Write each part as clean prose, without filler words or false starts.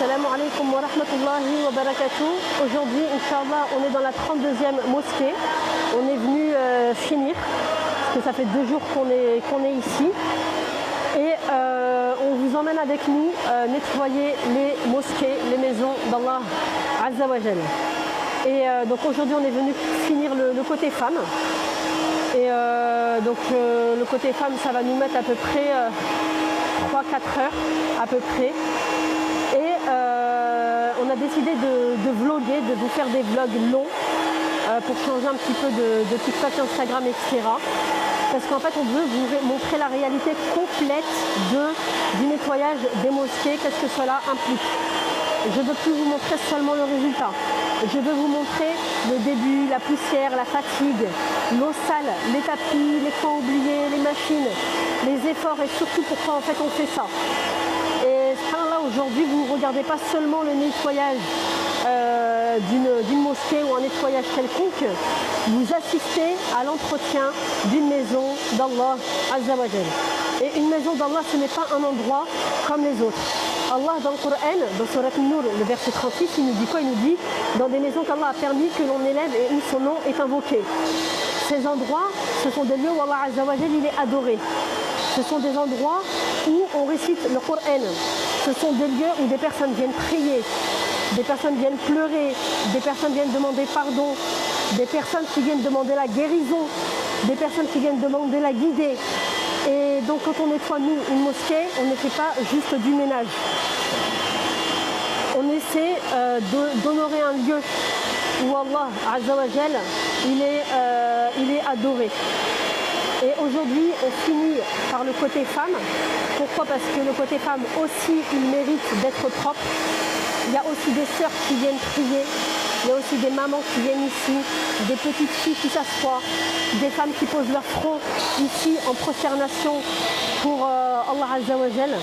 Assalamu alaikum wa rahmatullahi wa barakatuh. Aujourd'hui, Inch'Allah, on est dans la 32e mosquée. On est venu finir, parce que ça fait 2 jours qu'on est ici. Et on vous emmène avec nous nettoyer les mosquées, les maisons d'Allah Azza wa Jal. Et donc aujourd'hui, on est venu finir le côté femme. Et donc le côté femme, ça va nous mettre à peu près 3-4 heures à peu près. Et on a décidé de vlogger, de vous faire des vlogs longs pour changer un petit peu de TikTok, Instagram, etc. Parce qu'en fait, on veut vous montrer la réalité complète du nettoyage des mosquées, qu'est-ce que cela implique. Je ne veux plus vous montrer seulement le résultat. Je veux vous montrer le début, la poussière, la fatigue, l'eau sale, les tapis, les coins oubliés, les machines, les efforts et surtout pourquoi en fait on fait ça. Et là aujourd'hui, vous ne regardez pas seulement le nettoyage d'une mosquée ou un nettoyage quelconque, vous assistez à l'entretien d'une maison d'Allah Azza wa Jal. Et une maison d'Allah, ce n'est pas un endroit comme les autres. Allah dans le Coran, dans Surat An-Nur, le verset 36, il nous dit quoi? Il nous dit dans des maisons qu'Allah a permis que l'on élève et où son nom est invoqué. Ces endroits, ce sont des lieux où Allah Azza wa Jal il est adoré. Ce sont des endroits où on récite le Coran. Ce sont des lieux où des personnes viennent prier, des personnes viennent pleurer, des personnes viennent demander pardon, des personnes qui viennent demander la guérison, des personnes qui viennent demander la guidée. Et donc quand on nettoie nous une mosquée, on ne fait pas juste du ménage. On essaie d'honorer un lieu où Allah Azza wa Jal il est adoré. Et aujourd'hui, on finit par le côté femme. Pourquoi? Parce que le côté femme aussi, il mérite d'être propre. Il y a aussi des sœurs qui viennent prier. Il y a aussi des mamans qui viennent ici, des petites filles qui s'assoient, des femmes qui posent leur front ici en prosternation pour Allah Azza wa Jal.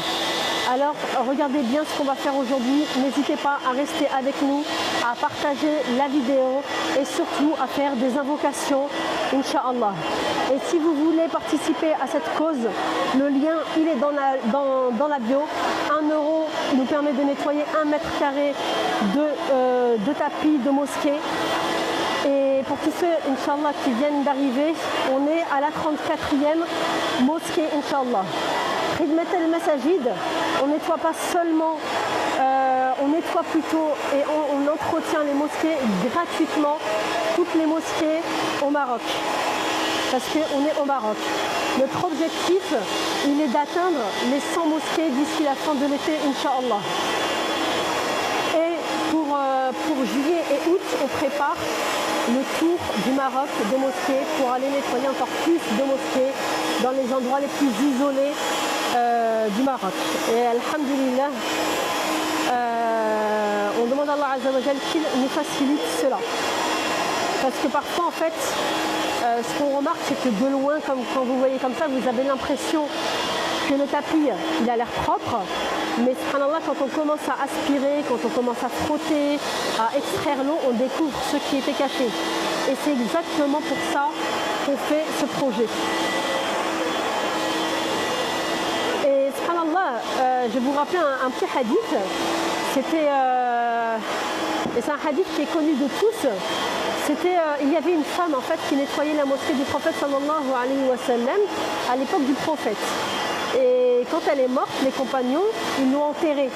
Alors regardez bien ce qu'on va faire aujourd'hui, n'hésitez pas à rester avec nous, à partager la vidéo et surtout à faire des invocations, Inch'Allah. Et si vous voulez participer à cette cause, le lien il est dans la bio. 1 euro nous permet de nettoyer 1 mètre carré de tapis de mosquée. Et pour tous ceux, Inch'Allah, qui viennent d'arriver, on est à la 34e mosquée, Inch'Allah. Khidmat al-Masajid, on nettoie pas seulement, on nettoie plutôt et on entretient les mosquées gratuitement, toutes les mosquées au Maroc, parce qu'on est au Maroc. Notre objectif, il est d'atteindre les 100 mosquées d'ici la fin de l'été, Inch'Allah. Et pour juillet et août, on prépare le tour du Maroc des mosquées pour aller nettoyer encore plus de mosquées dans les endroits les plus isolés du Maroc. Et alhamdulillah, on demande à Allah Azza wa Jal qu'il nous facilite cela. Parce que parfois en fait, ce qu'on remarque c'est que de loin, comme quand vous voyez comme ça, vous avez l'impression que le tapis il a l'air propre. Mais subhanallah, quand on commence à aspirer, quand on commence à frotter, à extraire l'eau, on découvre ce qui était caché. Et c'est exactement pour ça qu'on fait ce projet. Et subhanallah, je vais vous rappeler un petit hadith. Et c'est un hadith qui est connu de tous. Il y avait une femme en fait qui nettoyait la mosquée du prophète sallallahu alayhi wa sallam à l'époque du prophète. Et quand elle est morte, les compagnons, ils l'ont enterrée.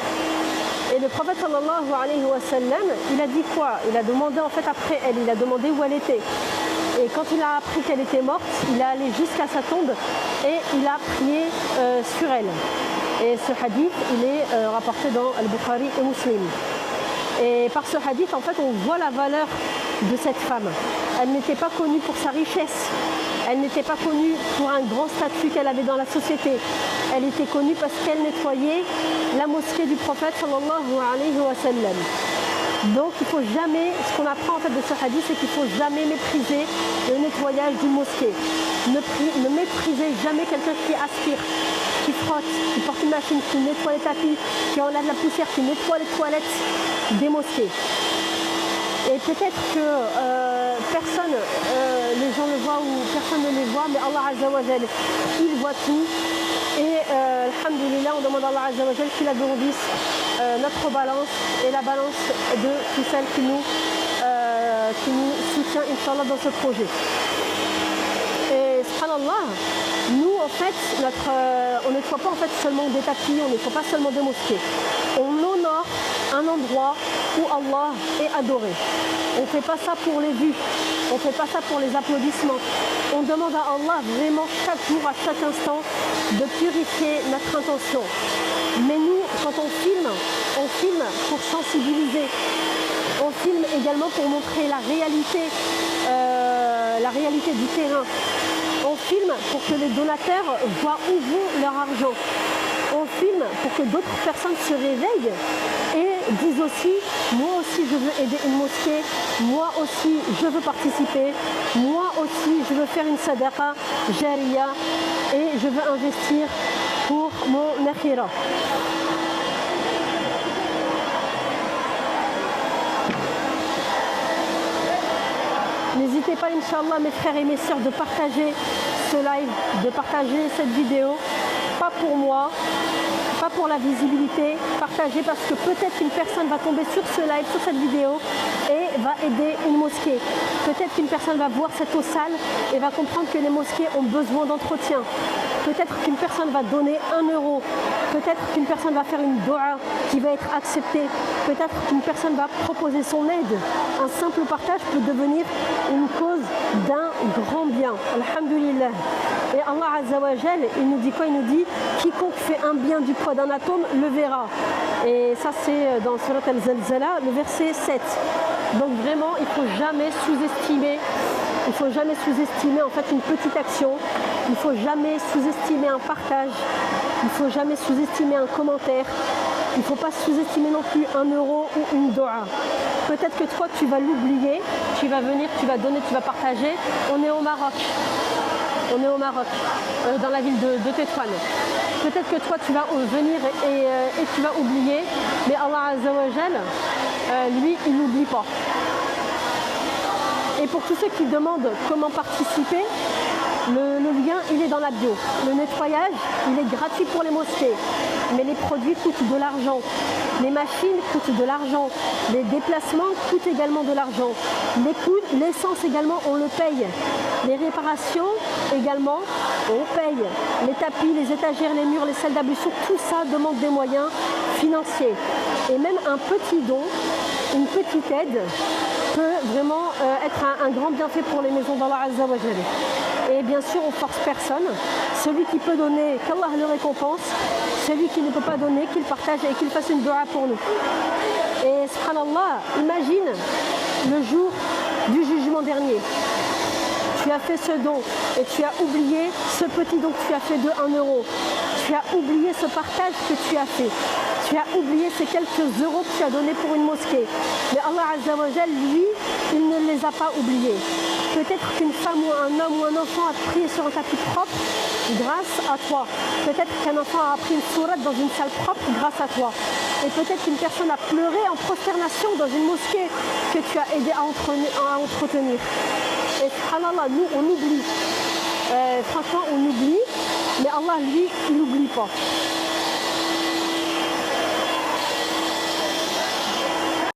Et le prophète sallallahu alayhi wa sallam, il a dit quoi? Il a demandé en fait après elle, il a demandé où elle était. Et quand il a appris qu'elle était morte, il est allé jusqu'à sa tombe et il a prié sur elle. Et ce hadith, il est rapporté dans Al-Bukhari et Muslim. Et par ce hadith, en fait, on voit la valeur de cette femme. Elle n'était pas connue pour sa richesse. Elle n'était pas connue pour un grand statut qu'elle avait dans la société. Elle était connue parce qu'elle nettoyait la mosquée du prophète sallallahu alayhi wa sallam. Donc il ne faut jamais, ce qu'on apprend en fait de ce hadith, c'est qu'il ne faut jamais mépriser le nettoyage d'une mosquée. Ne méprisez jamais quelqu'un qui aspire, qui frotte, qui porte une machine, qui nettoie les tapis, qui enlève la poussière, qui nettoie les toilettes des mosquées. Et peut-être que personne, les gens le voient ou personne ne les voit, mais Allah Azza wa Jal, il voit tout. Et alhamdoulilah, on demande à Allah Azza wa Jal qu'il agrandisse notre balance et la balance de toutes celles qui nous soutient, Inch'Allah, dans ce projet. Et subhanallah, nous en fait, on ne nettoie pas en fait seulement des tapis, on ne nettoie pas seulement des mosquées. On honore un endroit où Allah est adoré. On ne fait pas ça pour les vues, on ne fait pas ça pour les applaudissements. On demande à Allah vraiment chaque jour, à chaque instant, de purifier notre intention. Mais nous, quand on filme pour sensibiliser. On filme également pour montrer la réalité du terrain. On filme pour que les donateurs voient où vont leur argent. On filme pour que d'autres personnes se réveillent et disent aussi, moi aussi je veux aider une mosquée, moi aussi je veux participer, moi aussi je veux faire une sadaqa jariya et je veux investir pour mon akhira. N'hésitez pas, Inch'Allah, mes frères et mes sœurs, de partager ce live, de partager cette vidéo. Pas pour moi, pas pour la visibilité, partagez parce que peut-être qu'une personne va tomber sur ce live, sur cette vidéo et va aider une mosquée. Peut-être qu'une personne va voir cette eau sale et va comprendre que les mosquées ont besoin d'entretien. Peut-être qu'une personne va donner 1 euro. Peut-être qu'une personne va faire une doua qui va être acceptée. Peut-être qu'une personne va proposer son aide. Un simple partage peut devenir une cause d'un grand bien. Alhamdulillah. Et Allah Azza wa Jal, il nous dit quoi? Il nous dit quiconque fait un bien du poids d'un atome le verra. Et ça c'est dans Surat Al-Zalzala, le verset 7. Donc vraiment, il ne faut jamais sous-estimer. Il ne faut jamais sous-estimer en fait une petite action. Il ne faut jamais sous-estimer un partage. Il ne faut jamais sous-estimer un commentaire. Il ne faut pas sous-estimer non plus 1 euro ou une doua. Peut-être que toi tu vas l'oublier, tu vas venir, tu vas donner, tu vas partager. On est au Maroc. On est au Maroc, dans la ville de Tétouan. Peut-être que toi tu vas venir et tu vas oublier, mais Allah Azza wa Jal, lui, il n'oublie pas. Et pour tous ceux qui demandent comment participer, le lien il est dans la bio. Le nettoyage il est gratuit pour les mosquées, mais les produits coûtent de l'argent. Les machines coûtent de l'argent. Les déplacements coûtent également de l'argent. Les coûts, l'essence également on le paye. Les réparations également on paye. Les tapis, les étagères, les murs, les salles d'ablution, tout ça demande des moyens financiers. Et même un petit don, une petite aide peut vraiment être un grand bienfait pour les maisons d'Allah Azza wa Jal. Et bien sûr, on ne force personne. Celui qui peut donner, qu'Allah le récompense. Celui qui ne peut pas donner, qu'il partage et qu'il fasse une doua pour nous. Et subhanallah, imagine le jour du jugement dernier. Tu as fait ce don et tu as oublié ce petit don que tu as fait de 1 euro. Tu as oublié ce partage que tu as fait. Tu as oublié ces quelques euros que tu as donnés pour une mosquée. Mais Allah Azza wa Jal, lui, il ne les a pas oubliés. Peut-être qu'une femme ou un homme ou un enfant a prié sur un tapis propre grâce à toi. Peut-être qu'un enfant a appris une sourate dans une salle propre grâce à toi. Et peut-être qu'une personne a pleuré en prosternation dans une mosquée que tu as aidé à entretenir. Et subhanallah, nous on oublie. Franchement on oublie, mais Allah lui, il n'oublie pas.